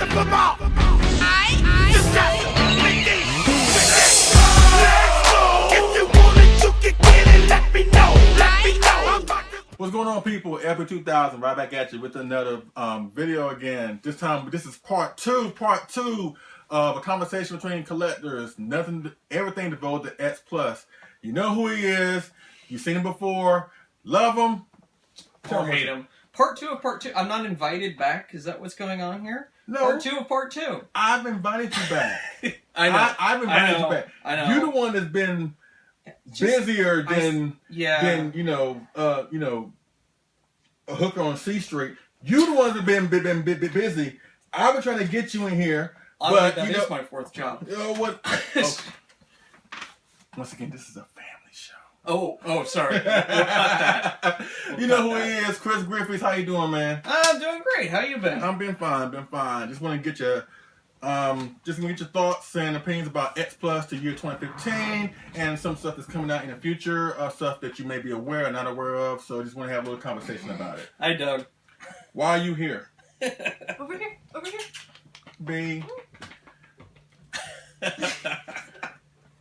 What's going on, people? Epic 2000 right back at you with another video again. This time, this is part two of a conversation between collectors. Everything devoted to X Plus. You know who he is. You've seen him before. Love him. Or hate him. Part two of part two. I'm not invited back. Is that what's going on here? No. Part two of part two. I've invited you back. I know. I've invited you back. I know. You're the one that's been busier than a hooker on C Street. You the ones that been busy. I've been trying to get you in here, but that is my fourth job. You know what? Oh. Once again, this is a family show. Oh, sorry. We'll cut that. You know who he is, Chris Griffiths. How you doing, man? I'm doing great. How you been? I've been fine. Just want to get your thoughts and opinions about X Plus to year 2015 and some stuff that's coming out in the future, stuff that you may be aware or not aware of. So just want to have a little conversation about it. Hi, Doug. Why are you here? Over here. B.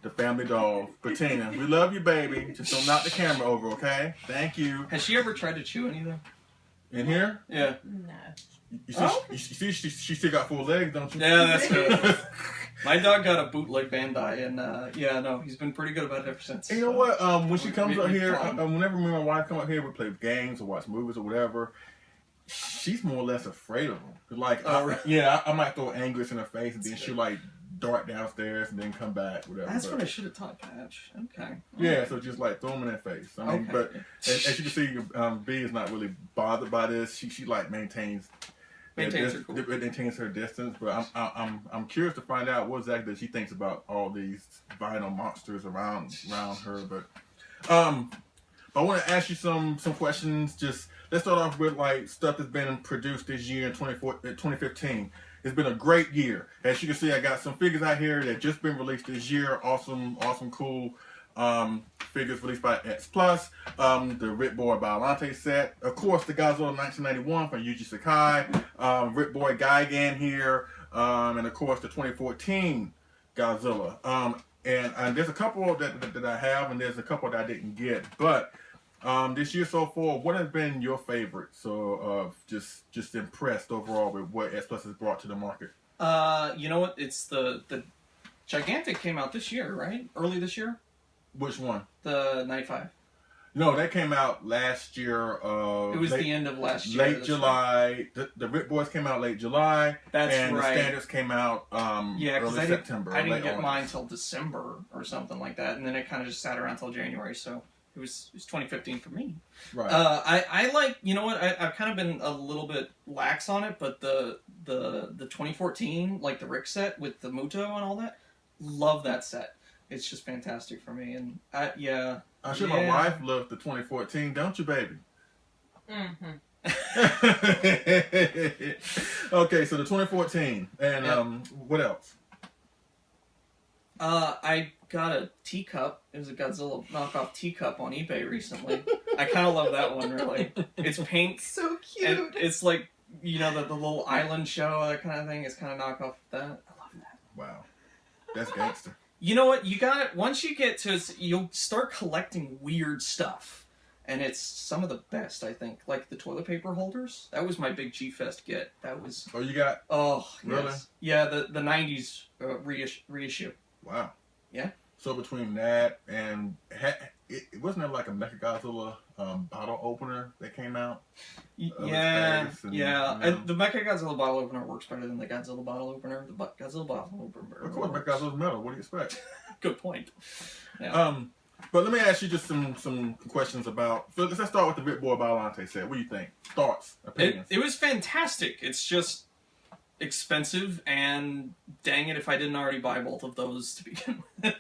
The family dog, Bettina. We love you, baby. Just don't knock the camera over, okay? Thank you. Has she ever tried to chew anything? In here? Yeah. No. You see, she still got 4 legs, don't you? Yeah, that's good. My dog got a bootleg Bandai, and he's been pretty good about it ever since. And you know what? When she comes up here, whenever me and my wife come up here, we play games or watch movies or whatever. She's more or less afraid of them. Like, I might throw Angus in her face, and then she'll like dart downstairs and then come back, whatever. That's what I should have taught Patch. Okay. Yeah, so just like throw them in their face. I mean, but as you can see, B is not really bothered by this. She like maintains her distance. But I'm curious to find out what exactly she thinks about all these vinyl monsters around her. But I want to ask you some questions. Just let's start off with like stuff that's been produced this year in 2015. It's been a great year. As you can see, I got some figures out here that just been released this year. Awesome, cool figures released by X Plus. The Rip Boy Biollante set. Of course, the Godzilla 1991 from Yuji Sakai. Rip Boy Gigan here. And of course, the 2014 Godzilla. And there's a couple that I have, and there's a couple that I didn't get. But this year so far, what has been your favorite? So just impressed overall with what X Plus has brought to the market. You know what? It's the Gigantic came out this year, right? Early this year. Which one? The 95. No, that came out last year. It was the end of last year. Late July. The Rip Boys came out late July. That's and right. And the Standards came out early September. I didn't get mine until December or something like that, and then it kind of just sat around until January. So it was 2015 for me. Right. I like, you know what? I've kind of been a little bit lax on it, but the 2014, like the Rick set with the Muto and all that, love that set. It's just fantastic for me, and I'm sure my wife loved the 2014, don't you, baby? Mm-hmm. Okay, so the 2014, and what else? I got a teacup. It was a Godzilla knockoff teacup on eBay recently. I kind of love that one, really. It's pink. So cute. And it's like, you know, the little island show, that kind of thing. It's kind of knockoff that. I love that. Wow. That's gangster. You know what? You got it. Once you get to, you'll start collecting weird stuff. And it's some of the best, I think. Like the toilet paper holders. That was my big G-Fest get. That was... Oh, you got... Oh, really? Yes. Yeah, the 90s reissue. Wow. Yeah. So between that and... It wasn't there like a Mechagodzilla bottle opener that came out? Yeah. And the Mechagodzilla bottle opener works better than the Godzilla bottle opener. The Godzilla bottle opener. Of course, Mechagodzilla's metal. What do you expect? Good point. Yeah. But let me ask you just some questions about... So let's start with the Rip Boy Biollante set. What do you think? Thoughts? Opinions? It was fantastic. It's just expensive, and dang it if I didn't already buy both of those to begin with.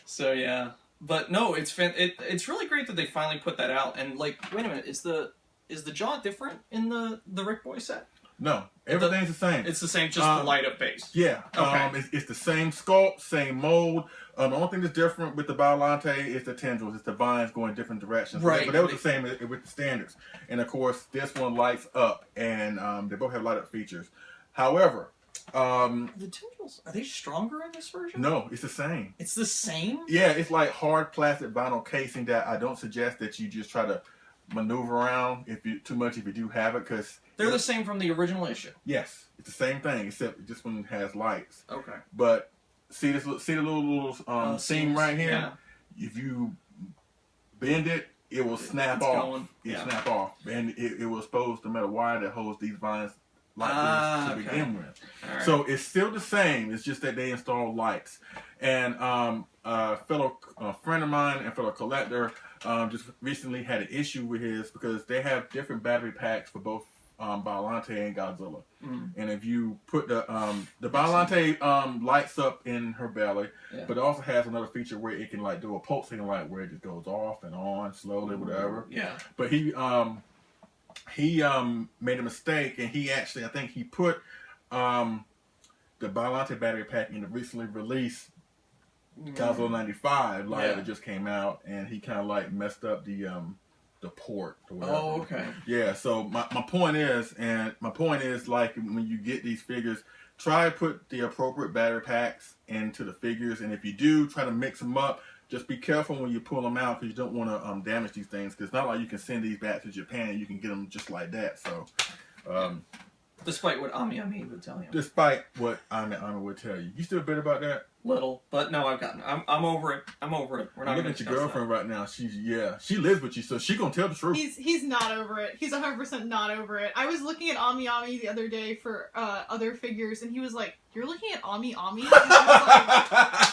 So yeah. But no, it's really great that they finally put that out. And like, wait a minute, is the jaw different in the Rick Boy set? No, everything's the same. It's the same, just the light up base. Yeah. Okay. It's the same sculpt, same mold. The only thing that's different with the Biollante is the tendrils. It's the vines going different directions. Right. But that was the same with the standards. And of course, this one lights up, and they both have light up features. However, The tendrils, are they stronger in this version? No, it's the same. It's the same? Yeah, it's like hard plastic vinyl casing that I don't suggest that you just try to maneuver around if you do have it, because they're the same from the original issue. Yes, it's the same thing except this one has lights. Okay. But see the little seam right here. Yeah. If you bend it, it will snap off. Snap off, and it will expose the metal wire that holds these vines like this to begin with. Right. So it's still the same. It's just that they install lights. And a fellow friend of mine and fellow collector just recently had an issue with his because they have different battery packs for both Biollante and Godzilla. And if you put the Biollante lights up in her belly, but it also has another feature where it can like do a pulsating light where it just goes off and on slowly, whatever. Yeah. But he made a mistake, and he actually, I think he put the Biollante battery pack in the recently released Godzilla 95 light that just came out, and he kind of like messed up the port or whatever. Oh, okay. Yeah, so my point is like when you get these figures, try to put the appropriate battery packs into the figures, and if you do, try to mix them up. Just be careful when you pull them out because you don't want to damage these things, because it's not like you can send these back to Japan and you can get them just like that. So, despite what Ami would tell you. Despite what Ami would tell you. You still bitter about that? Little, but no, I'm over it. I'm over it. We're not looking at your girlfriend right now. She lives with you, so she gonna tell the truth. He's not over it. He's 100% not over it. I was looking at Ami the other day for other figures, and he was like, "You're looking at Ami?" And I was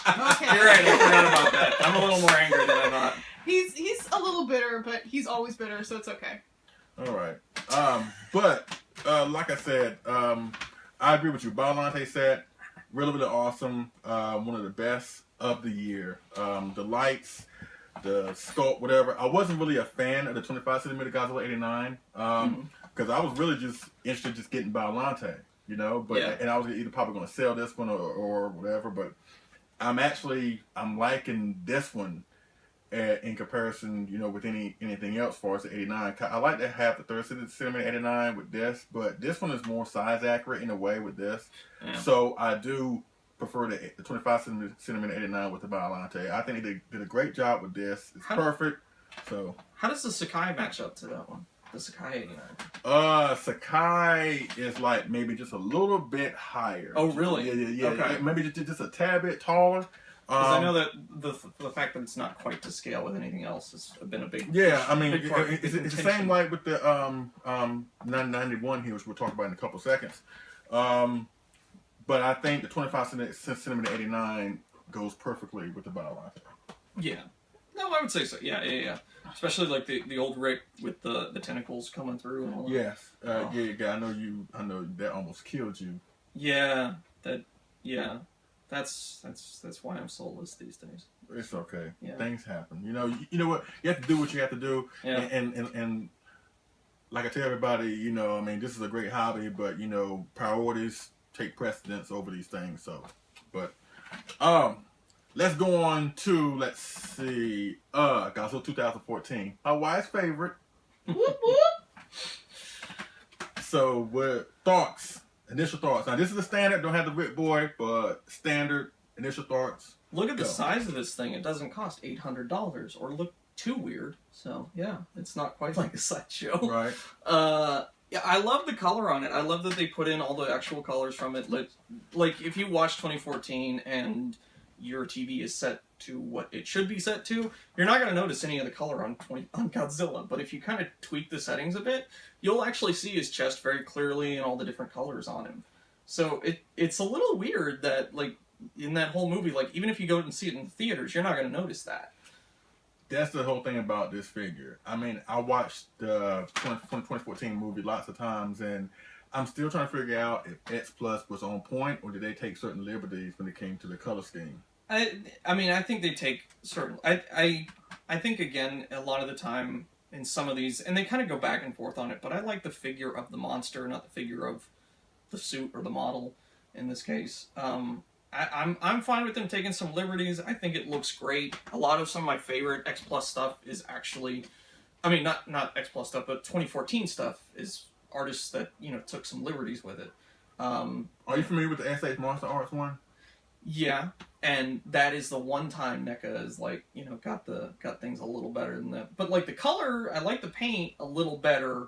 like, okay. You're right. I forgot about that. I'm a little more angry than I thought. He's a little bitter, but he's always bitter, so it's okay. All right. But like I said, I agree with you. Biollante set. Really awesome. One of the best of the year. The lights, the sculpt, whatever. I wasn't really a fan of the 25 centimeter Godzilla 89 because I was really just interested in just getting Biollante, you know. But and I was either probably going to sell this one or whatever. But I'm liking this one in comparison, you know, with anything else as far as the 89. I like to have the 30 centimeter 89 with this, but this one is more size accurate in a way with this. Yeah. So I do prefer the 25 centimeter 89 with the Biollante. I think they did a great job with this. It's perfect. So how does the Sakai match up to that one? The Sakai 89. Sakai is like maybe just a little bit higher. Oh, really? Yeah. Okay. Maybe just a tad bit taller. Because I know that the fact that it's not quite to scale with anything else has been a big I mean, it's the same like with the 991 here, which we'll talk about in a couple seconds. But I think the 25 centimeter 89 goes perfectly with the Biollante. Yeah. No, I would say so. Yeah. Especially like the old Rick with the tentacles coming through and all that. Yes. Yeah. I know that almost killed you. Yeah. That's why I'm soulless these days. It's okay. Yeah. Things happen. You know what? You have to do what you have to do. Yeah. And like I tell everybody, you know, I mean, this is a great hobby, but you know, priorities take precedence over these things. So, but let's go on to Godzilla 2014, my wife's favorite. Whoop whoop. So, what initial thoughts. Now, this is the standard. Don't have the Rip Boy, but standard initial thoughts. Look at the size of this thing. It doesn't cost $800 or look too weird. So, yeah, it's not quite like a sideshow. Right. Yeah, I love the color on it. I love that they put in all the actual colors from it. Like if you watch 2014 and your TV is set to what it should be set to, you're not going to notice any of the color on Godzilla. But if you kind of tweak the settings a bit, you'll actually see his chest very clearly and all the different colors on him. So it's a little weird that, like, in that whole movie, like, even if you go and see it in the theaters, you're not going to notice that. That's the whole thing about this figure. I mean, I watched the 2014 movie lots of times, and I'm still trying to figure out if X Plus was on point, or did they take certain liberties when it came to the color scheme? I mean, I think they take certain... I think, again, a lot of the time in some of these, and they kind of go back and forth on it, but I like the figure of the monster, not the figure of the suit or the model in this case. I'm fine with them taking some liberties. I think it looks great. A lot of some of my favorite X Plus stuff is actually... I mean, not X Plus stuff, but 2014 stuff is artists that, you know, took some liberties with it. Are you familiar with the SH Monster Arts one? Yeah, and that is the one time NECA is like, got things a little better than that. But like the color, I like the paint a little better.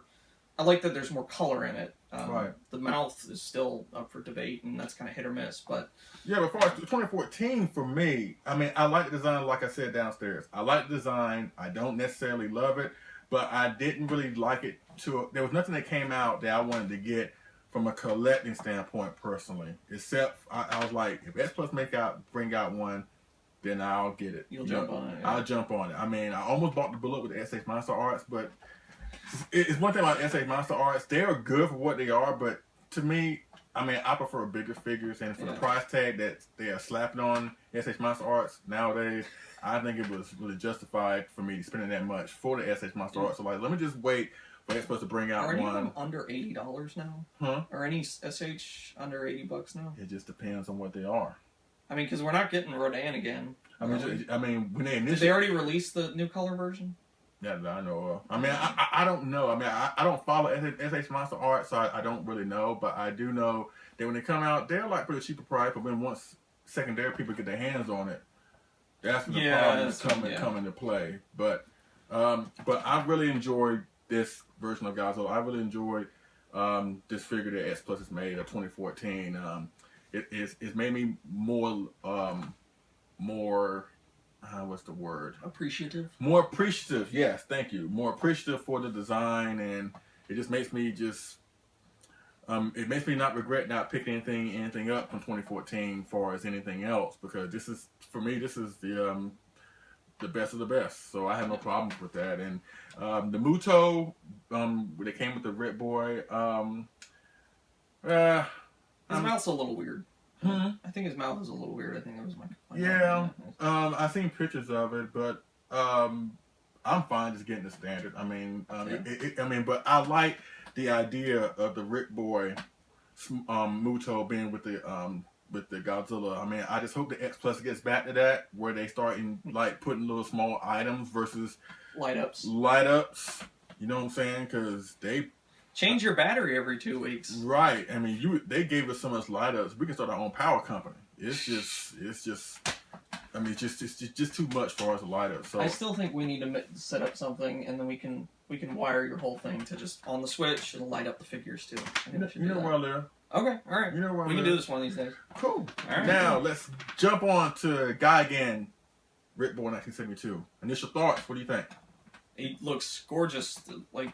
I like that there's more color in it. Right. The mouth is still up for debate, and that's kind of hit or miss. But yeah, but as far as 2014 for me, I mean, I like the design. Like I said downstairs, I like the design. I don't necessarily love it, but I didn't really like it. There was nothing that came out that I wanted to get from a collecting standpoint personally, except I was like, if S Plus bring out one, then I'll get it. You'll jump on it. Yeah. I'll jump on it. I mean, I almost bought the bullet with the SH Monster Arts, but it's one thing about SH Monster Arts. They are good for what they are, but to me, I mean, I prefer bigger figures, and for the price tag that they are slapping on SH Monster Arts nowadays, I think it was really justified for me spending that much for the SH Monster Arts. So like, let me just wait. They're supposed to bring out one. Are any one of them under $80 now? Huh? Are any SH under $80 now? It just depends on what they are. I mean, because we're not getting Rodan again. I mean, when they initially... Did they already release the new color version? Yeah, that I know of. I mean, I don't know. I mean, I don't follow SH Monster Art, so I don't really know. But I do know that when they come out, they're like pretty cheaper price. But when once secondary people get their hands on it, that's when the problems come into play. But I really enjoyed this version of Godzilla. I really enjoyed this figure that S Plus has made of 2014. It's made me more what's the word? Appreciative. More appreciative. Yes, thank you. More appreciative for the design, and it just makes me it makes me not regret not picking anything up from 2014 as far as anything else, because this is the best of the best. So I have no problems with that. And the Muto, they came with the Rit Boy. His mouth's a little weird. I think his mouth is a little weird. I think that was my complaint. Yeah, I've seen pictures of it, but I'm fine just getting the standard. I mean, but I like the idea of the Rit Boy Muto being with the Godzilla. I mean, I just hope the X Plus gets back to that, where they start putting little small items versus light ups. You know what I'm saying? Because they change your battery every 2 weeks. Right. I mean, they gave us so much light ups. We can start our own power company. It's just too much for us to light up. So I still think we need to set up something, and then we can wire your whole thing to just on the switch and light up the figures too. You know where I live. Okay, all right. You know where we can do this one of these days. Cool. All right. Now let's jump on to Gigan, Rit Boy 1972. Initial thoughts. What do you think? He looks gorgeous. Like,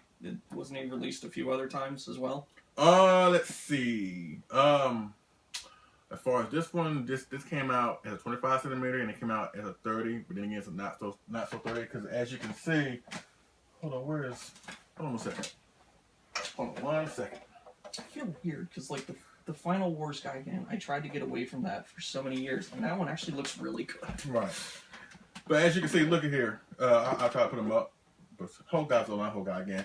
wasn't he released a few other times as well? Let's see. As far as this one, this came out as a 25 centimeter, and it came out as a 30. But then again, it's a not so 30, because as you can see, hold on one second. Hold on 1 second. I feel weird because like the Final Wars Gigan, I tried to get away from that for so many years, and that one actually looks really good. Right. But as you can see, look at here. I'll try to put them up. But whole Gigan.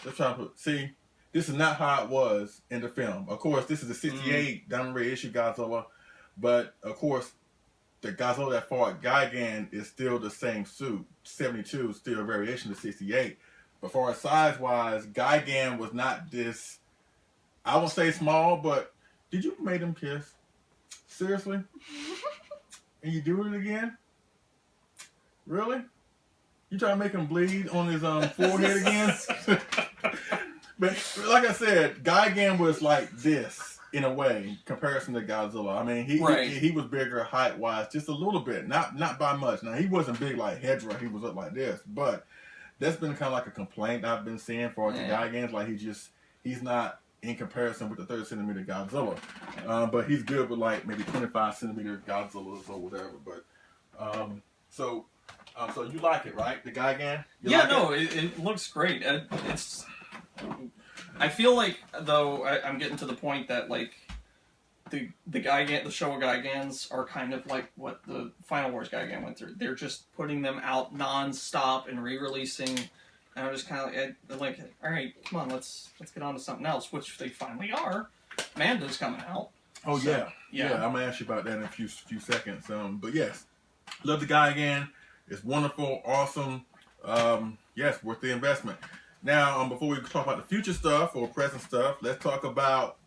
Let's try to put. See, this is not how it was in the film. Of course, this is a 68 Diamond Ray issue Godzilla, but of course, the Godzilla that fought Gigan is still the same suit. 72 is still a variation of 68. But for as size-wise, Gigan was not this. I won't say small, but did you make him kiss? Seriously? And you do it again? Really? You trying to make him bleed on his forehead again? But like I said, Gigan was like this in a way, in comparison to Godzilla. I mean, he was bigger height-wise, just a little bit, not by much. Now, he wasn't big like Hedra. He was up like this, but that's been kind of like a complaint I've been seeing for the Gigans. Like he's not in comparison with the 30 centimeter Godzilla, but he's good with like maybe 25 centimeter Godzillas or whatever. But so you like it, right? The Gigan? It looks great. I feel like though I'm getting to the point that like the Showa Gigans are kind of like what the Final Wars Gigan went through. They're just putting them out non-stop and re-releasing. And I'm just kind of like, all right, come on, let's get on to something else, which they finally are. Manda's coming out. Oh, so, yeah. I'm gonna ask you about that in a few seconds. But yes, love the Gigan. It's wonderful, awesome. Yes, worth the investment. Now, before we talk about the future stuff or present stuff, let's talk about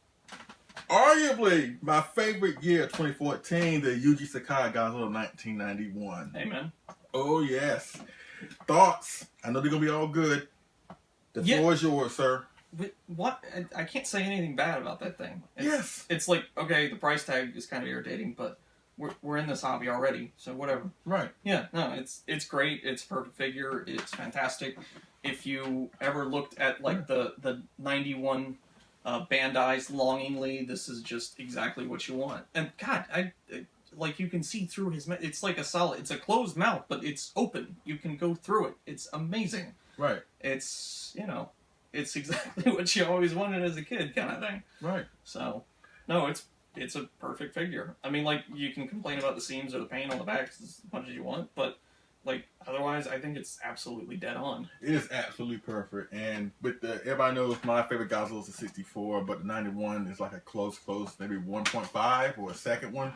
Arguably, my favorite year, 2014, the Yuji Sakai Godzilla 1991. Hey, man. Oh, yes. Thoughts? I know they're going to be all good. The floor is yours, sir. What? I can't say anything bad about that thing. Yes. It's like, okay, the price tag is kind of irritating, but we're in this hobby already, so whatever. Right. Yeah, no, it's great. It's a perfect figure. It's fantastic. If you ever looked at, like, the 91 Bandai's longingly, this is just exactly what you want. And, God, like, you can see through his mouth. It's like it's a closed mouth, but it's open. You can go through it. It's amazing. Right. It's, it's exactly what you always wanted as a kid, kind of thing. Right. So, no, it's a perfect figure. I mean, like, you can complain about the seams or the paint on the back as much as you want, but, like, otherwise, I think it's absolutely dead on. It is absolutely perfect. And with everybody knows my favorite Godzilla is the 64, but the 91 is like a close, maybe 1.5 or a second one.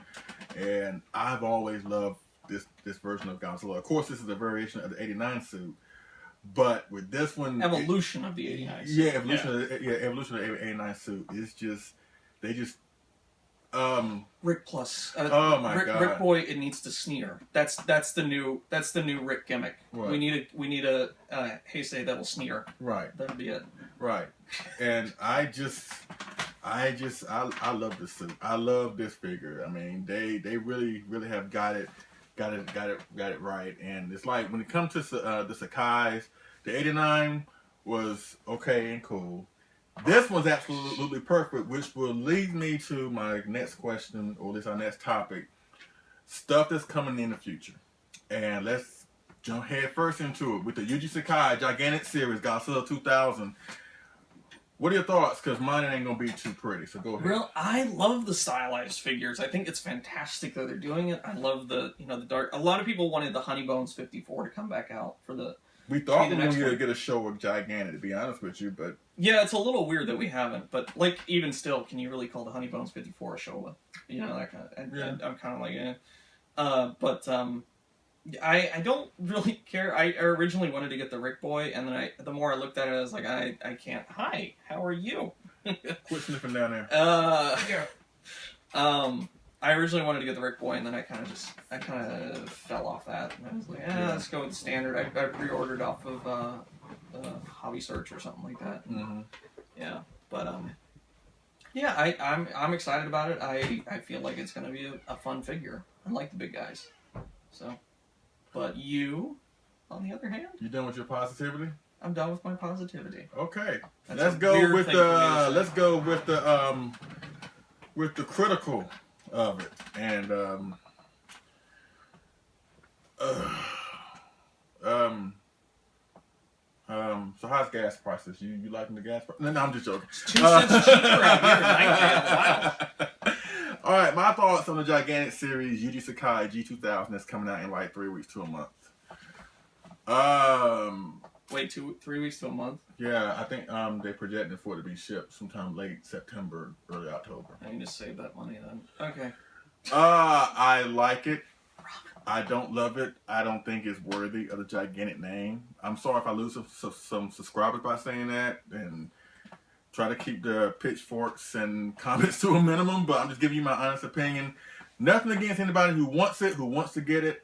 And I've always loved this version of Godzilla. Of course, this is a variation of the 89 suit. But with this one, evolution of the 89 suit. Yeah, evolution of the 89 suit. It's just Rick plus. Oh my God. Rick Boy, it needs to sneer. That's the new Rick gimmick. Right. We need a Heisei that'll sneer. Right. That'll be it. Right. And I love this suit. I love this figure. I mean, they really have got it right. And it's like when it comes to the Sakais, the 89 was okay and cool. This one's absolutely perfect, which will lead me to my next question, or at least our next topic. Stuff that's coming in the future. And let's jump head first into it with the Yuji Sakai Gigantic Series, Godzilla 2000. What are your thoughts? Because mine ain't going to be too pretty, so go ahead. I love the stylized figures. I think it's fantastic that they're doing it. I love the dark. A lot of people wanted the Honeybones 54 to come back out for the... We thought we were going to get a show of Gigantic, to be honest with you, but... Yeah, it's a little weird that we haven't, but, like, even still, can you really call the Honeybones 54 a Showa? That kind of... Yeah. I'm kind of like, I don't really care. I originally wanted to get the Rick Boy, and then the more I looked at it, I was like, I can't. Hi, how are you? Quit sniffing down there. I originally wanted to get the Rick Boy, and then I kind of fell off that. And I was like, let's go with the standard. I pre-ordered off of Hobby Search or something like that. Mm-hmm. Yeah, but I'm excited about it. I feel like it's gonna be a fun figure. I like the big guys, so. But you, on the other hand, you done with your positivity? I'm done with my positivity. Okay, That's let's go with the critical of it, and so how's gas prices? You liking the gas prices? No, I'm just joking. It's 2 cents cheaper out here. Wow. All right, my thoughts on the Gigantic Series Yuji Sakai G2000 that's coming out in like 3 weeks to a month. Wait, 3 weeks to a month? Yeah, I think they projected for it to be shipped sometime late September, early October. I need to save that money then. Okay. I like it. I don't love it. I don't think it's worthy of the Gigantic name. I'm sorry if I lose some subscribers by saying that, and try to keep the pitchforks and comments to a minimum, but I'm just giving you my honest opinion. Nothing against anybody who wants it, who wants to get it.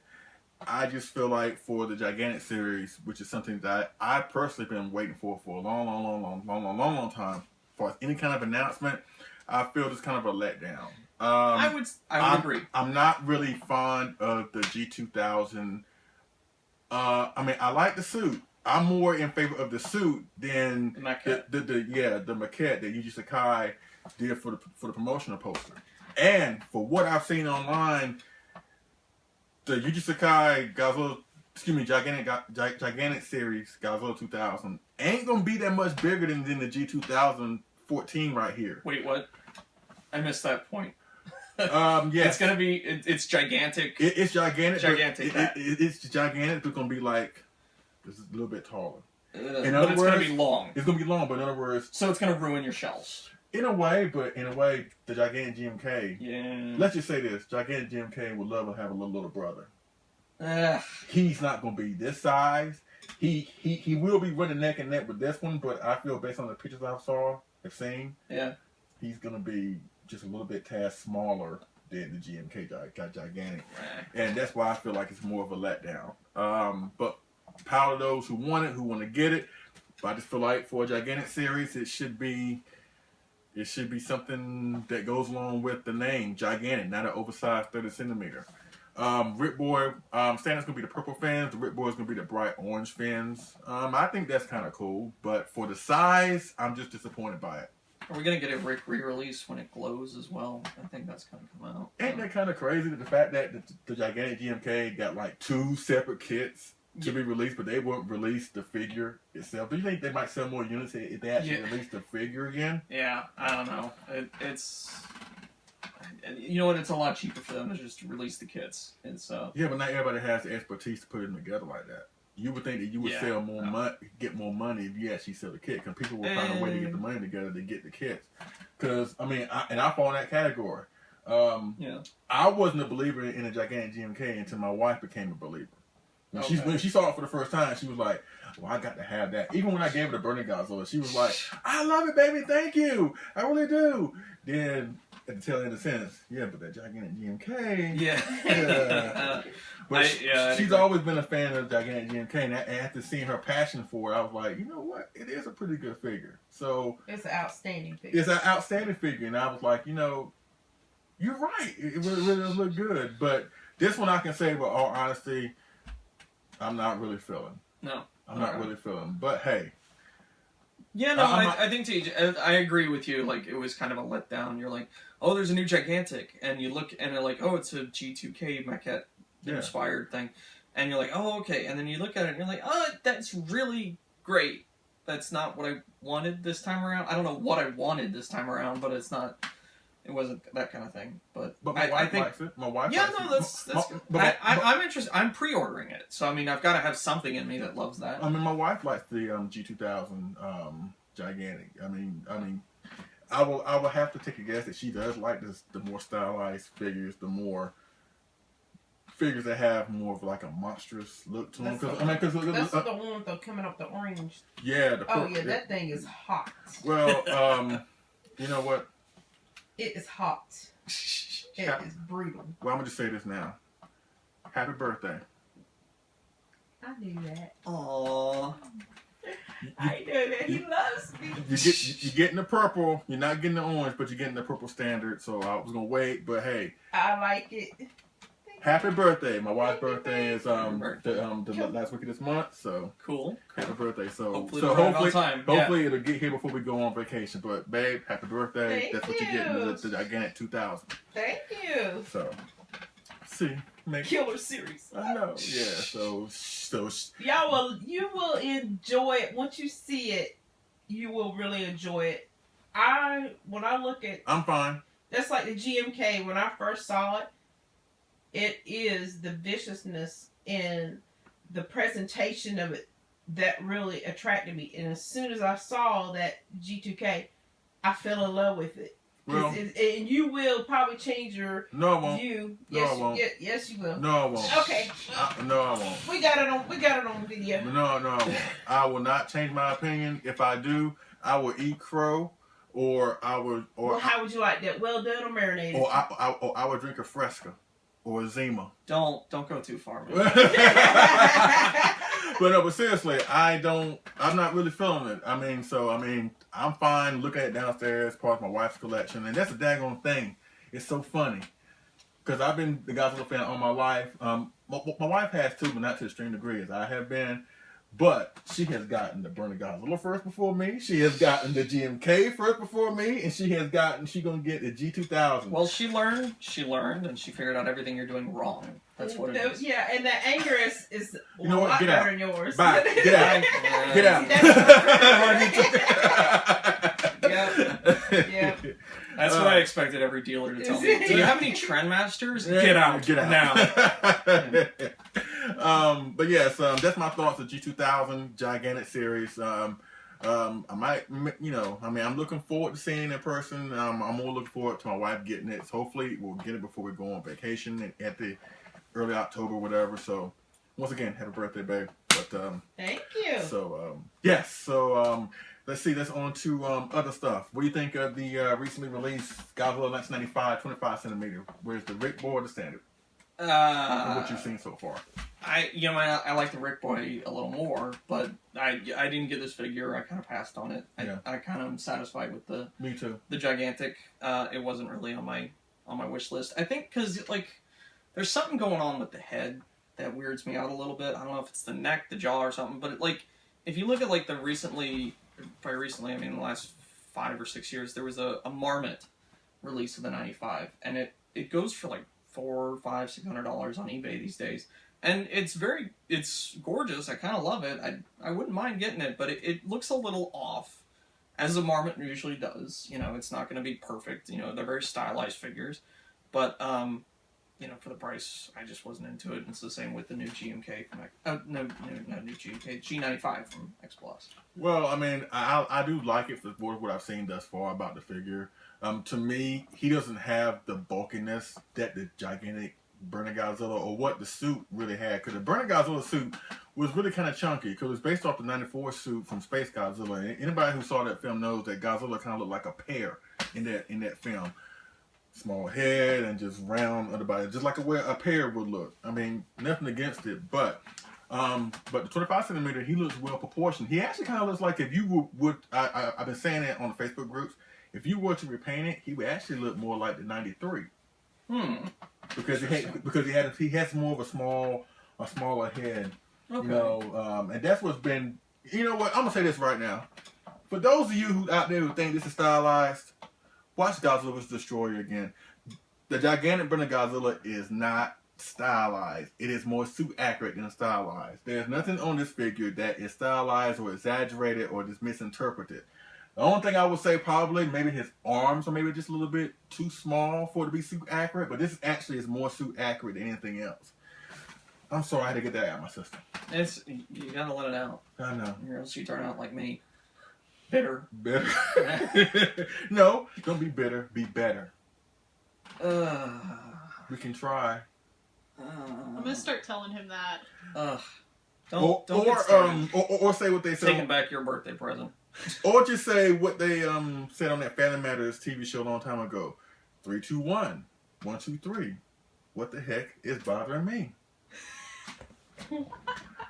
I just feel like for the Gigantic Series, which is something that I personally been waiting for a long time, for any kind of announcement, I feel it's kind of a letdown. I would agree. I'm not really fond of the G2000. I mean, I like the suit. I'm more in favor of the suit than the maquette that Yuji Sakai did for the promotional poster. And for what I've seen online, the Yuji Sakai Gigantic Series Godzilla 2000 ain't gonna be that much bigger than the G2014 right here. Wait, what? I missed that point. Yes. It's gonna be. It's gigantic. It's gigantic. Gigantic. It's gigantic. It's gonna be like. This is a little bit taller. In other words, it's going to be long. It's going to be long, but in other words... So it's going to ruin your shelves. In a way, the Gigantic GMK... Yeah. Let's just say this. Gigantic GMK would love to have a little brother. He's not going to be this size. He will be running neck and neck with this one, but I feel based on the pictures I've seen... Yeah. He's going to be just a little bit tad smaller than the GMK Gigantic, and that's why I feel like it's more of a letdown. But power to those who want it, who want to get it. But I just feel like for a Gigantic series, it should be something that goes along with the name Gigantic, not an oversized 30 centimeter. Ripboy, Santa's gonna be the purple fins. The Ripboy is gonna be the bright orange fins. I think that's kind of cool, but for the size, I'm just disappointed by it. Are we gonna get a re-release when it glows as well? I think that's gonna come out. Ain't that kind of crazy that the fact that the Gigantic GMK got like 2 separate kits to be released, but they won't release the figure itself? Do you think they might sell more units if they actually release the figure again? Yeah, I don't know. It's you know what? It's a lot cheaper for them to just release the kits. It's yeah, but not everybody has the expertise to put it together like that. You would think that you would sell more money, get more money if you actually sell the kit, because people will find a way to get the money together to get the kits. Because I mean, I fall in that category. I wasn't a believer in a Gigantic GMK until my wife became a believer. When she saw it for the first time, she was like, "Well, I got to have that." Even when I gave her the Burning Godzilla, she was like, "I love it, baby. Thank you. I really do." Then at the tail end of the sentence, but that Gigantic GMK, but she's always been a fan of Gigantic GMK, and after seeing her passion for it, I was like, you know what? It is a pretty good figure. So it's an outstanding figure. It's an outstanding figure, and I was like, you're right. It really does look good. But this one, I can say with all honesty, I'm not really feeling. No, I'm not really feeling. But hey. Yeah, no, I think I agree with you. Like, it was kind of a letdown. You're like, oh, there's a new Gigantic, and you look and they're like, oh, it's a G2K Maquette inspired thing, and you're like, oh, okay, and then you look at it and you're like, oh, that's really great. That's not what I wanted this time around. I don't know what I wanted this time around, but it's not. It wasn't that kind of thing. But my wife likes it. My wife. Yeah, likes that's good. I'm interested. I'm pre-ordering it, so I mean, I've got to have something in me that loves that. I mean, my wife likes the G2000 Gigantic. I mean, I will have to take a guess that she does like the more stylized figures, the more figures that have more of like a monstrous look to them. That's the one with coming up the orange. Yeah. That thing is hot. Well, you know what? It is hot. It is brutal. Well, I'm gonna just say this now. Happy birthday. I knew that. Aww. I know that he loves me. You're getting the purple. You're not getting the orange, but you're getting the purple standard. So I was gonna wait, but hey. I like it. Happy birthday! My wife's birthday is the last week of this month. So cool. Happy birthday! So hopefully it'll get here before we go on vacation. But babe, happy birthday! That's what you're getting. The Gigantic 2000. Thank you. So Killer series. I know. Yeah. So you will enjoy it once you see it. You will really enjoy it. When I look at, I'm fine. That's like the GMK. When I first saw it, it is the viciousness and the presentation of it that really attracted me. And as soon as I saw that G2K, I fell in love with it. Well, and you will probably change your view. I won't. Yes, you will. No, I won't. Okay. No, I won't. We got it on video. No, I won't. I will not change my opinion. If I do, I will eat crow, or I would. Or how would you like that? Well done or marinated? Or I would drink a Fresca or a Zima. Don't go too far, man. But seriously, I'm not really feeling it. I'm fine looking at it downstairs, part of my wife's collection, and that's a daggone thing. It's so funny. Because I've been the Godzilla fan all my life. My wife has too, but not to the extreme degree as I have been. But she has gotten the Burning Godzilla first before me. She has gotten the GMK first before me, and she's gonna get the G2000. Well, she learned, and she figured out everything you're doing wrong. That's what it is. Yeah, and the anger is you know what? lot Get better out. than yours. Bye. Get out. Get out. Yep. That's what I expected every dealer to tell me. Do you have any Trendmasters? Get out. Get out. Now. But yes, that's my thoughts of G2000 Gigantic series. I might, I'm looking forward to seeing it in person. I'm more looking forward to my wife getting it. So hopefully we'll get it before we go on vacation at the early October, whatever. So once again, happy birthday, babe. But Thank you. so yes, so let's see. Let's on to other stuff. What do you think of the recently released Godzilla 1995 25 centimeter? Where's the Rick Boy or the standard? From what you've seen so far. I like the Rick Boy a little more, but I didn't get this figure. I kind of passed on it. I kind of am satisfied with the Me too. the gigantic. It wasn't really on my wish list. I think because like there's something going on with the head that weirds me out a little bit. I don't know if it's the neck, the jaw, or something. But like if you look at like the by recently, I mean the last 5 or 6 years, there was a Marmot release of the 95, and it goes for like $400, $500, $600 on eBay these days. And it's gorgeous. I kind of love it. I wouldn't mind getting it, but it looks a little off, as a Marmot usually does. You know, it's not going to be perfect. You know, they're very stylized figures, but you know, for the price, I just wasn't into it. And it's the same with the new GMK from not new GMK, G95 from X Plus. Well, I mean, I do like it for what I've seen thus far about the figure. To me, he doesn't have the bulkiness that the gigantic Burning Godzilla or what the suit really had. Because the Burning Godzilla suit was really kind of chunky because it was based off the 94 suit from Space Godzilla. And anybody who saw that film knows that Godzilla kind of looked like a pear in that film. Small head and just round underbody, just like a pear would look. I mean, nothing against it, but the 25 centimeter, he looks well proportioned. He actually kind of looks like if you would I've been saying that on the Facebook groups. If you were to repaint it, he would actually look more like the 93. Because he has more of a smaller head. Okay. You know, and that's what's been. You know what? I'm gonna say this right now. For those of you out there who think this is stylized, watch Godzilla vs. Destroyer again. The gigantic Burning Godzilla is not stylized. It is more suit accurate than stylized. There's nothing on this figure that is stylized or exaggerated or just misinterpreted. The only thing I would say probably maybe his arms are maybe just a little bit too small for it to be suit accurate, but this actually is more suit accurate than anything else. I'm sorry I had to get that out of my system. You gotta let it out. I know. Or else you turn out like me. Bitter. Bitter. No, don't be bitter. Be better. We can try. I'm gonna start telling him that. Don't get started. Or say what they said. Taking back your birthday present. Or just say what they said on that Family Matters TV show a long time ago. 3, 2, 1. 1, 2, 3. What the heck is bothering me?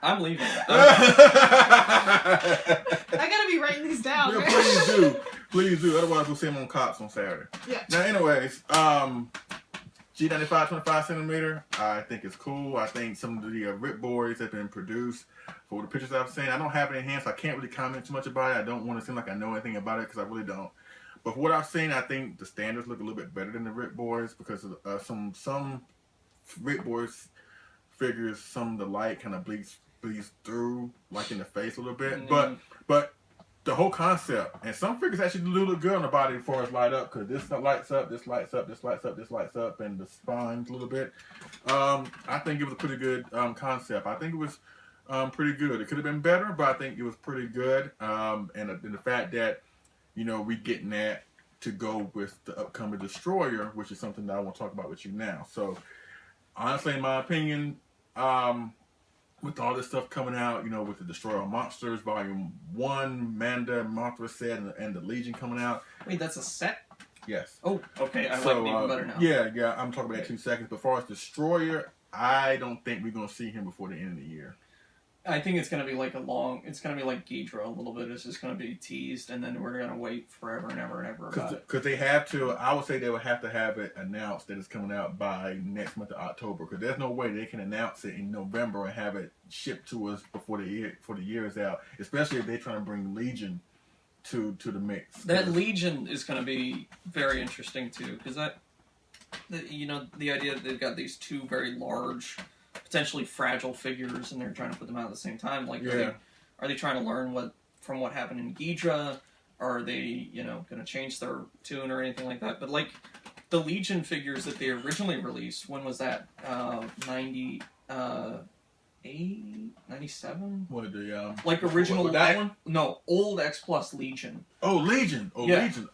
I'm leaving. I gotta be writing these down. Yeah, right? please do. Otherwise, we'll see him on Cops on Saturday. Yeah. Now, anyways, G95 25 centimeter. I think it's cool. I think some of the Rip Boys have been produced. For the pictures I've seen, I don't have it in hand, so I can't really comment too much about it. I don't want to seem like I know anything about it because I really don't. But for what I've seen, I think the standards look a little bit better than the Rip Boys because of, some Rip Boys figures, some of the light kind of bleeds through, like in the face a little bit. But the whole concept, and some figures actually do look good on the body as far as light up, because this lights up, this lights up, this lights up, this lights up, and the spines a little bit. I think it was a pretty good concept. I think it was pretty good. It could have been better, but I think it was pretty good. And the fact that, you know, we getting that to go with the upcoming Destroyer, which is something that I want to talk about with you now. So, honestly, in my opinion, with all this stuff coming out, you know, with the Destroyer of Monsters, Volume 1, Manda, Mothra set, and the Legion coming out. Wait, that's a set? Yes. Oh, okay. I like it even better now. Yeah, I'm talking about that in 2 seconds. But as far as Destroyer, I don't think we're going to see him before the end of the year. I think it's going to be like it's going to be like Ghidra a little bit. It's just going to be teased, and then we're going to wait forever and ever and ever about it. Because they have to, I would say they would have to have it announced that it's coming out by next month of October. Because there's no way they can announce it in November and have it shipped to us before the year is out. Especially if they're trying to bring Legion to the mix. That Legion is going to be very interesting too, because the idea that they've got these two very large, potentially fragile figures, and they're trying to put them out at the same time. Like, are they trying to learn from what happened in Ghidra? Are they, going to change their tune or anything like that? But like the Legion figures that they originally released, when was that? 98, 97? What the like original that one? No, old X Plus Legion. Oh, Legion. Oh, yeah. Legion.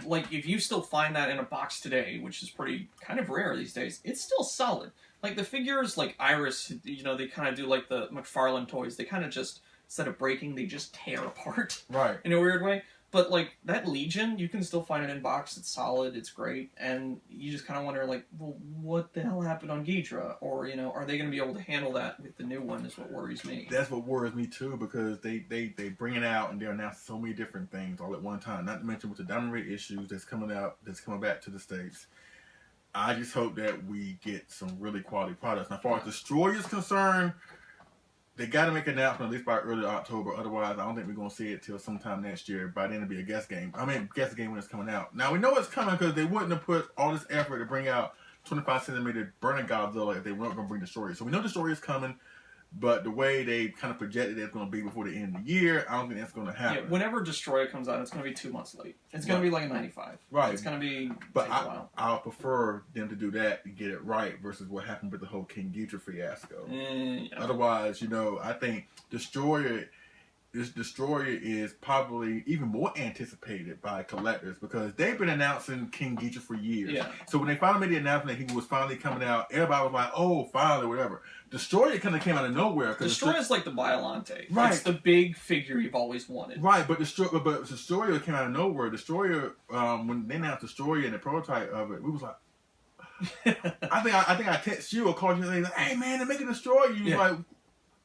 Like if you still find that in a box today, which is pretty kind of rare these days, it's still solid. like the figures like Iris, you know, they kind of do like the McFarlane toys. They kind of just, instead of breaking, they just tear apart Right. in a weird way. But like that Legion, you can still find it in box. It's solid. It's great, and you just kind of wonder, like, well, what the hell happened on Ghidra? Or, you know, are they going to be able to handle that with the new one? Is what worries me. That's what worries me too, because they bring it out and they announce so many different things all at one time. Not to mention with the Diamond Ray issues that's coming back to the States. I just hope that we get some really quality products. Now, as far as Destroyer is concerned, they got to make an announcement at least by early October. Otherwise, I don't think we're going to see it till sometime next year. By then, it'll be a guest game. Guest game when it's coming out. Now, we know it's coming because they wouldn't have put all this effort to bring out 25 centimeter Burning Godzilla if they weren't going to bring Destroyer. So we know Destroyer is coming, but the way they kind of projected it's going to be before the end of the year, I don't think that's going to happen. Yeah, whenever Destroyer comes out, it's going to be 2 months late. It's going to be like a 95. Right. It's going to be But take a while. I'll prefer them to do that and get it right versus what happened with the whole King Ghidra fiasco. Yeah. Otherwise, you know, I think Destroyer is probably even more anticipated by collectors because they've been announcing King Ghidra for years. Yeah. So when they finally made the announcement that he was finally coming out, everybody was like, "Oh, finally, whatever." Destroyer kind of came out of nowhere. Destroyer is like the Biollante. Right. It's the big figure you've always wanted. Right, but Destroyer came out of nowhere. Destroyer, when they announced Destroyer and the prototype of it, we was like, I think I text you or called you and like, "Hey man, they're making Destroyer." You was like,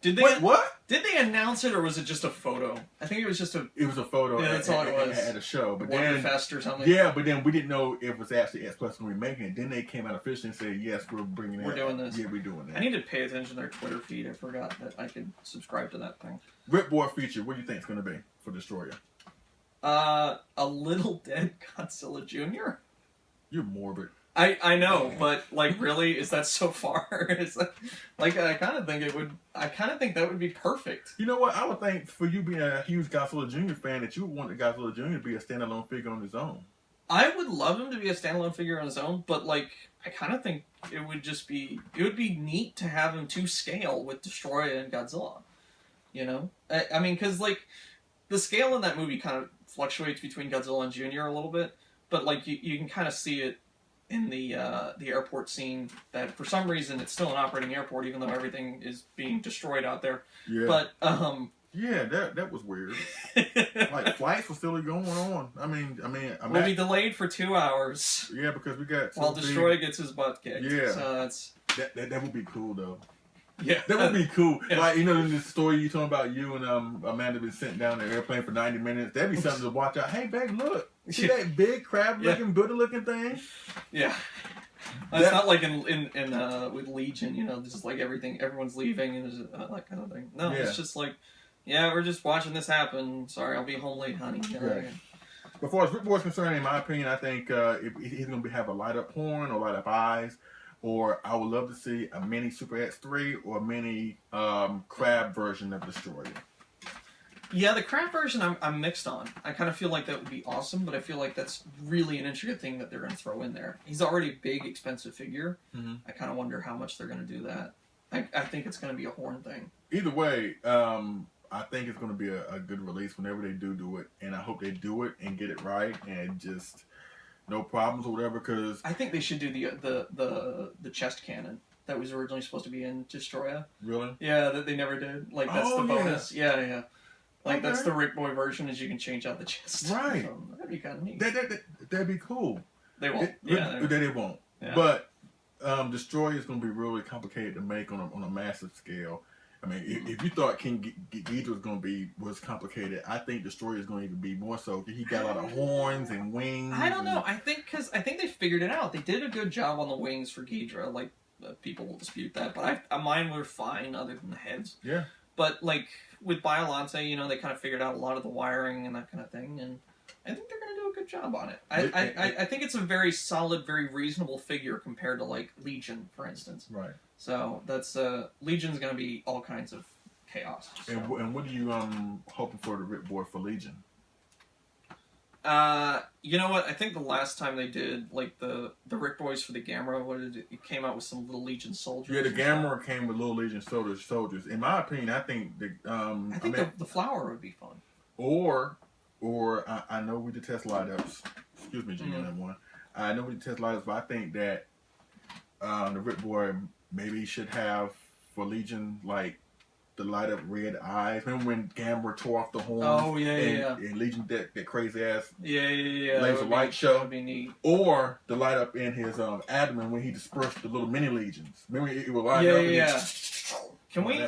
Did they? "Wait, what?" Did they announce it, or was it just a photo? I think it was just a It was a photo. Yeah, that's all it was. At a show, but Wonder then Fest or something. yeah, but then we didn't know if it was actually S Plus going to be making it. Then they came out officially and said, "Yes, we're bringing it. We're doing this." Yeah, we're doing that. I need to pay attention to their Twitter feed. I forgot that I could subscribe to that thing. Ripboard feature. What do you think it's going to be for Destroyer? A Little Dead Godzilla Jr. You're morbid. I know, but like, really, is that so far? Is that, like, I kind of think it would. I kind of think that would be perfect. You know what? I would think for you being a huge Godzilla Jr. fan that you would want the Godzilla Jr. to be a standalone figure on his own. I would love him to be a standalone figure on his own, but like, I kind of think it would be neat to have him to scale with Destroyer and Godzilla. You know, I mean, because like, the scale in that movie kind of fluctuates between Godzilla and Junior a little bit, but like you can kind of see it in the airport scene that for some reason it's still an operating airport even though everything is being destroyed out there. Yeah. But yeah, that was weird. Like flights were still going on. I mean, we'll be delayed for 2 hours. Yeah, because we got while Destroyer gets his butt kicked. Yeah. So that's that would be cool though. Yeah, that would be cool. Yeah. Like, you know, in the story you talking about you and Amanda been sent down the airplane for 90 minutes. That'd be something to watch out. Hey, babe, look, see that big crab-looking, Buddha-looking thing? Yeah. It's not like in with Legion, you know, this is like everyone's leaving and there's that kind of thing. No, It's just like, yeah, we're just watching this happen. Sorry, I'll be home late, honey. Right. As far as Ripboard's concerned, in my opinion, I think he's going to have a light-up horn or light-up eyes. Or I would love to see a mini Super X3 or a mini crab version of Destroyer. Yeah, the crab version I'm mixed on. I kind of feel like that would be awesome, but I feel like that's really an intricate thing that they're going to throw in there. He's already a big, expensive figure. Mm-hmm. I kind of wonder how much they're going to do that. I think it's going to be a horn thing. Either way, I think it's going to be a good release whenever they do it. And I hope they do it and get it right and just... no problems or whatever, because... I think they should do the chest cannon that was originally supposed to be in Destroyer. Really? Yeah, that they never did. Like, that's the bonus. Yeah. Like, okay. That's the Rick Boy version, is you can change out the chest. Right. So, that'd be kind of neat. That'd be cool. They won't. They won't. Yeah. But Destroyer is going to be really complicated to make on a massive scale. I mean, if you thought King Ghidra was complicated, I think Destroyer is going to even be more so. He got a lot of horns and wings. I don't know. I think they figured it out. They did a good job on the wings for Ghidra. Like, people will dispute that, but mine were fine other than the heads. Yeah. But like with Biollante, you know, they kind of figured out a lot of the wiring and that kind of thing, and I think they're going to do a good job on it. I think it's a very solid, very reasonable figure compared to like Legion, for instance. Right. So that's Legion's going to be all kinds of chaos. So. And what are you hoping for the Ripboard for Legion? You know what? I think the last time they did like the Rick Boys for the Gamera, it came out with some little Legion soldiers. Yeah, the Gamera came with little Legion soldiers. In my opinion, I think the flower would be fun. Or I know we detest light-ups. Excuse me, G1. I know we detest light-ups, but I think that the Ripboard maybe he should have for Legion like the light up red eyes. Remember when Gamera tore off the horns? Oh yeah, and Legion that crazy ass yeah. laser light show. That would be neat. Or the light up in his abdomen when he dispersed the little mini legions. Remember it would light up. Yeah. Can we?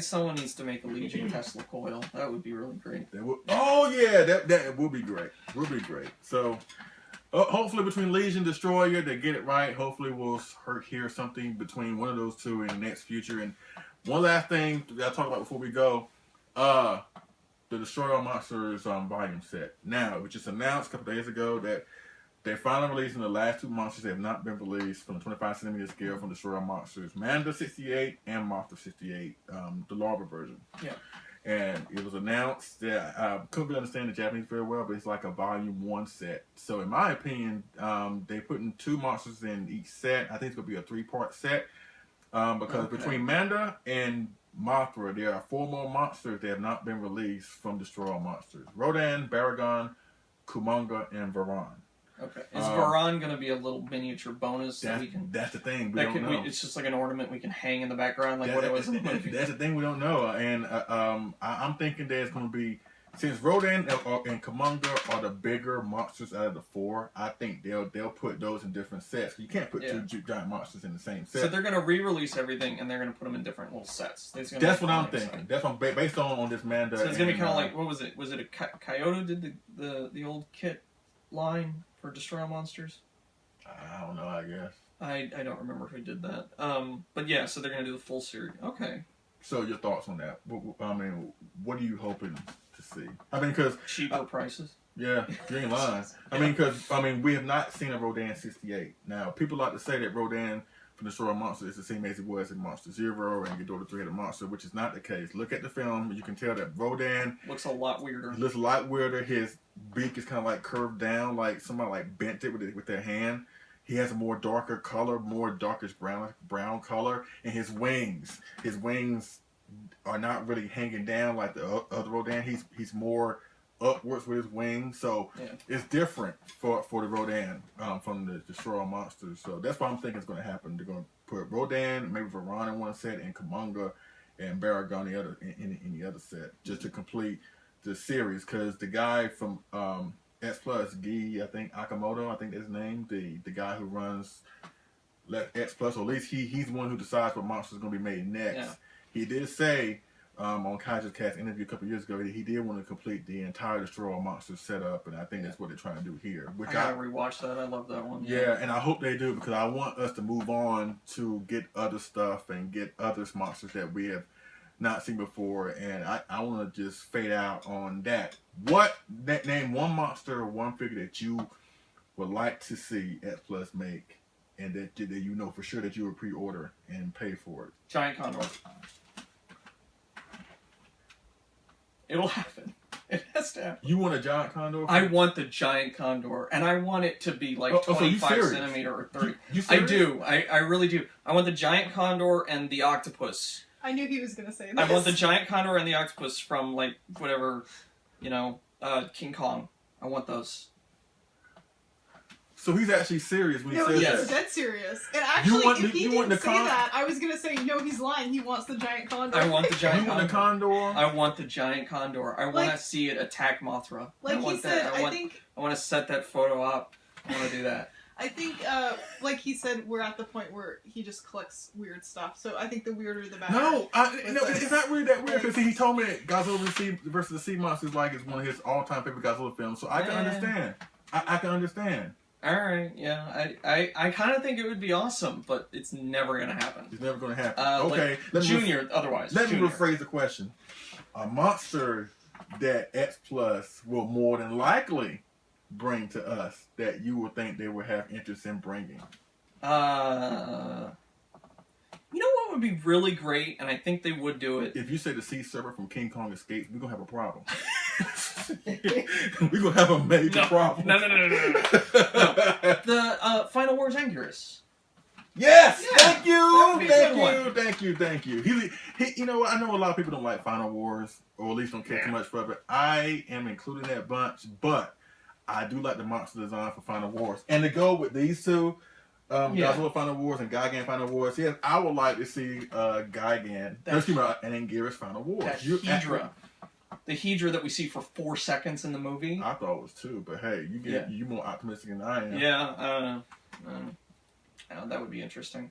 Someone needs to make a Legion Tesla coil. That would be really great. Oh yeah, that would be great. Would be great. So hopefully between Legion Destroyer they get it right. Hopefully we'll hear something between one of those two in the next future. And one last thing that I talk about before we go, the Destroy All Monsters volume set. Now, which is announced a couple days ago that they're finally releasing the last two monsters that have not been released from the 25 centimeter scale from Destroy All Monsters, Manda 68 and Mothra 68, the larva version. Yeah. And it was announced that I couldn't really understand the Japanese very well, but it's like a volume 1 set. So in my opinion, they're putting 2 monsters in each set. I think it's going to be a 3-part set. Because between Manda and Mothra, there are 4 more monsters that have not been released from Destroy All Monsters. Rodan, Baragon, Kumonga, and Varan. Okay. Is Varan going to be a little miniature bonus that we can... That's the thing. We don't know. It's just like an ornament we can hang in the background like what it was in the movie. That's the thing we don't know. And I'm thinking there's going to be... Since Rodan and Kumonga are the bigger monsters out of the 4, I think they'll put those in different sets. You can't put 2 giant monsters in the same set. So they're going to re-release everything and they're going to put them in different little sets. That's what I'm thinking. That's what based on this Manda. So it's going to be kind of like, what was it? Was it a Kyoto did the old kit line for Destroy All Monsters? I don't know, I guess. I don't remember who did that. But yeah, so they're going to do the full series. Okay. So your thoughts on that? I mean, what are you hoping to see? I mean, because cheaper prices. Yeah, you ain't lying. I mean, because we have not seen a Rodan 68. Now, people like to say that Rodan from Destroy All Monsters is the same as it was in Monster Zero and Ghidorah the Three-Headed Monster, which is not the case. Look at the film, you can tell that Rodan looks a lot weirder. Looks a lot weirder. His beak is kind of like curved down, like somebody like bent it with their hand. He has a more darker color, more darkish brown color, and his wings are not really hanging down like the other Rodan. He's more upwards with his wings, so it's different for the Rodan from the Destroy All Monsters. So that's what I'm thinking is going to happen. They're going to put Rodan, maybe Varan in one set, and Kumonga and Baragon in the other set, just to complete the series. Because the guy from X Plus, Guy, I think Akamoto, I think that's his name, the guy who runs X Plus, or at least he's the one who decides what monster is going to be made next. Yeah. He did say on Kaiser's Cast interview a couple years ago, he did want to complete the entire Destroy All Monsters setup, and I think that's what they're trying to do here. Which I gotta rewatch that. I love that one. Yeah, and I hope they do, because I want us to move on to get other stuff and get other monsters that we have not seen before, and I want to just fade out on that. Name one monster or one figure that you would like to see X Plus make, and that you know for sure that you would pre-order and pay for it. Giant Condor. It'll happen. It has to happen. You want a Giant Condor? I want the Giant Condor, and I want it to be like 25 centimeter or 30. You I do. I really do. I want the Giant Condor and the octopus. I knew he was going to say this. I want the Giant Condor and the octopus from, like, whatever, King Kong. I want those. So he's actually serious when he says that. He's dead serious. And actually, if he didn't say that, I was going to say, no, he's lying. He wants the Giant Condor. I want the Giant Condor. You want the Condor? I want the Giant Condor. I want to see it attack Mothra. Like he said, I want to set that photo up. I want to do that. I think, like he said, we're at the point where he just collects weird stuff. So I think the weirder the better. No, it's not really that weird, because he told me that Godzilla vs. the Sea Monsters is one of his all-time favorite Godzilla films, so I can understand. I can understand. All right, yeah, I kind of think it would be awesome, but it's never gonna happen. It's never gonna happen. Okay, Junior. Otherwise, let me rephrase the question: a monster that X Plus will more than likely bring to us that you would think they would have interest in bringing. You know what would be really great, and I think they would do it. If you say the sea serpent from King Kong escapes, we're gonna have a problem. We're gonna have a major problem. No. The Final Wars Anguirus. Yes, yeah, thank you. He, you know what? I know a lot of people don't like Final Wars, or at least don't care too much for it. I am including that bunch, but I do like the monster design for Final Wars, and to go with these two. Godzilla Final Wars and Gigan Final Wars. Yes, I would like to see Gigan, and Anguirus Final Wars. That Hydra. The Hydra that we see for 4 seconds in the movie. I thought it was 2, but hey, you more optimistic than I am. Yeah, I don't know. That would be interesting.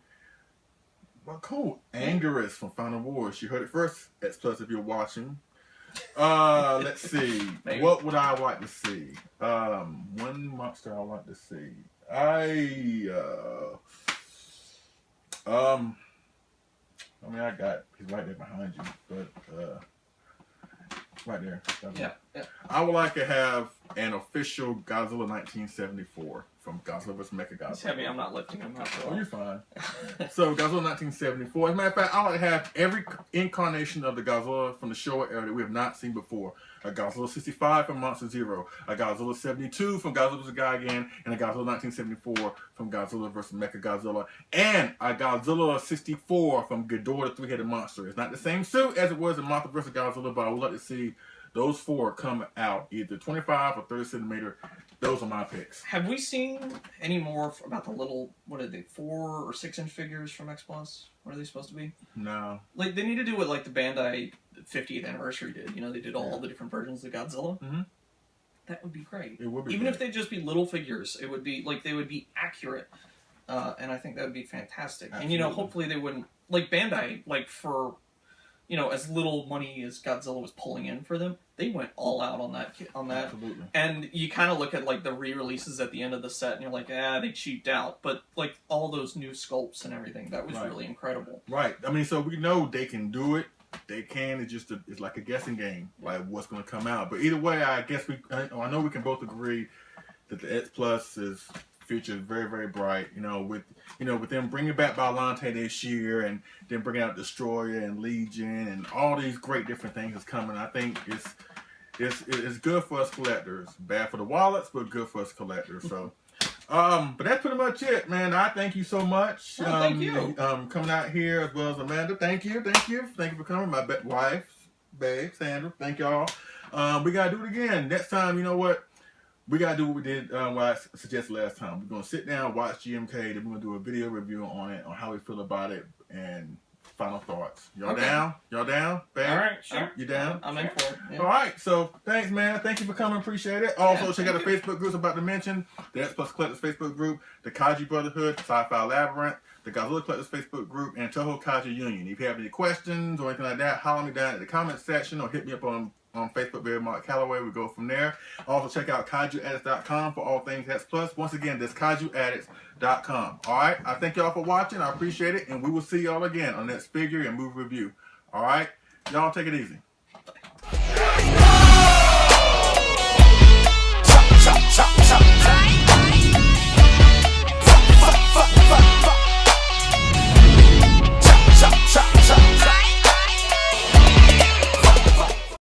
Well, cool. Anguirus from Final Wars. You heard it first. X Plus if you're watching. Let's see. Maybe. What would I like to see? One monster I would like to see. I got, he's right there behind you, but right there. Yeah. I would like to have an official Godzilla 1974 from Godzilla vs. Mechagodzilla. It's heavy. I'm not lifting him up. Oh, you're fine. So Godzilla 1974. As a matter of fact, I like to have every incarnation of the Godzilla from the Showa era that we have not seen before. A Godzilla 65 from Monster Zero, a Godzilla 72 from Godzilla vs. Gigan, and a Godzilla 1974 from Godzilla vs. Mechagodzilla, and a Godzilla 64 from Ghidorah the Three-Headed Monster. It's not the same suit as it was in Mothra vs. Godzilla, but I would like to see those 4 come out, either 25 or 30 centimeter. Those are my picks. Have we seen any more about the little, what are they, 4 or 6 inch figures from X Plus? What are they supposed to be? No. Like, they need to do what, like, the Bandai 50th anniversary did. You know, they did all the different versions of Godzilla. Mm-hmm. That would be great. It would be Even great. if they just be little figures, it would be, like, they would be accurate. And I think that would be fantastic. Absolutely. And, you know, hopefully they wouldn't, like, Bandai, like, for, you know, as little money as Godzilla was pulling in for them, they went all out on that. Absolutely. And you kind of look at, like, the re-releases at the end of the set, and you're like, they cheaped out. But, like, all those new sculpts and everything, that was really incredible. Right. I mean, so we know they can do it. They can. It's just it's like a guessing game, like what's going to come out. But either way, I guess I know we can both agree that the X Plus is future is very, very bright. With them bringing back Biollante this year, and then bringing out Destroyer and Legion, and all these great different things is coming. I think it's good for us collectors. Bad for the wallets, but good for us collectors. So, but that's pretty much it, man. I thank you so much. Thank you. Coming out here as well as Amanda. Thank you for coming. My wife, babe, Sandra. Thank y'all. We gotta do it again next time. You know what? We gotta do what we did. What I suggested last time. We're gonna sit down, watch GMK. Then we're gonna do a video review on it, on how we feel about it, and final thoughts. Y'all down? Y'all down? Babe? All right, sure. You down? I'm in for it. Yeah. All right, so thanks, man. Thank you for coming. Appreciate it. Also, check out the Facebook groups I'm about to mention. The X Plus Collectors Facebook group, the Kaiju Brotherhood, Sci-Fi Labyrinth, the Godzilla Collectors Facebook group, and Toho Kaiju Union. If you have any questions or anything like that, holler me down in the comment section or hit me up on Facebook, Barry Mark Calloway. We go from there. Also, check out KaijuAddicts.com for all things X Plus. Once again, that's KaijuAddicts.com. All right, I thank y'all for watching. I appreciate it, and we will see y'all again on the next figure and movie review. All right, y'all take it easy.